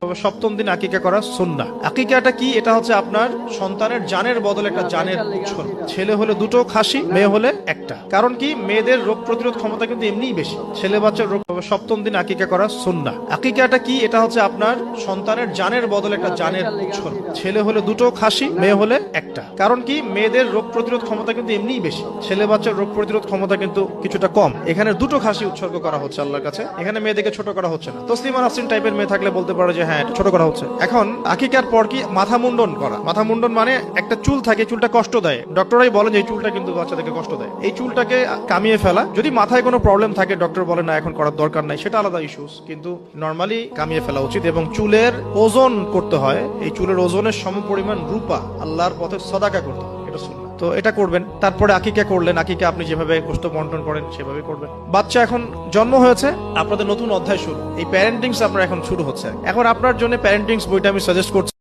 সপ্তম দিন আকিকা করা সুন্নাহ। আকিকাটা কি? এটা হচ্ছে আপনার সন্তানের জানের বদলে একটা জানের উৎসর্গ। ছেলে হলে দুটো খাসি, মেয়ে হলে একটা। কারণ কি, মেয়েদের রোগ প্রতিরোধ ক্ষমতা কিন্তু এমনিই বেশি। ছেলে বাচ্চার রোগ। সপ্তম দিন আকিকা করা সুন্নাহ। আকিকাটা কি? এটা হচ্ছে আপনার সন্তানের জানের বদলে একটা জানের উৎসর্গ। ছেলে হলে দুটো খাসি, মেয়ে হলে একটা। কারণ কি, মেয়েদের রোগ প্রতিরোধ ক্ষমতা কিন্তু এমনিই বেশি। ছেলে বাচ্চার রোগ প্রতিরোধ ক্ষমতা কিন্তু কিছুটা কম। এখানে দুটো খাসি উৎসর্গ করা হচ্ছে আল্লাহর কাছে। এখানে মেয়েদেরকে ছোট করা হচ্ছে না। তসলিমা নাসরিন টাইপের মেয়ে থাকলে বলতে পারে যে হ্যাঁ, এটা ছোট করা হচ্ছে। এখন আকিকার পর কি মাথা মুন্ডন করা। মাথা মুন্ডন মানে একটা চুল থাকে, চুলটা কষ্ট দেয়। ডক্টরাই বলেন যে এই চুলটা কিন্তু বাচ্চাদেরকে কষ্ট দেয়। এই চুলটাকে কামিয়ে ফেলা। যদি মাথায় কোনো প্রবলেম থাকে, ডক্টর বলে না এখন করার দরকার নাই, সেটা আলাদা ইস্যুস, কিন্তু নরমালি কামিয়ে ফেলা উচিত। এবং চুলের ওজন করতে হয়, এই চুলের ওজনের সমপরিমাণ রূপা আল্লাহর পথে সদাকা করতে হয়, এটা সুন্নাহ। তো এটা করবেন। তারপরে আকিকা করলেন। আকিকা আপনি যেভাবে গোশত বন্টন করেন সেভাবে করবেন। বাচ্চা এখন জন্ম হয়েছে, আপনাদের নতুন অধ্যায় শুরু। এই প্যারেন্টিংস আপনার এখন শুরু হচ্ছে। এখন আপনার জন্য প্যারেন্টিংস বইটা আমি সাজেস্ট করছি।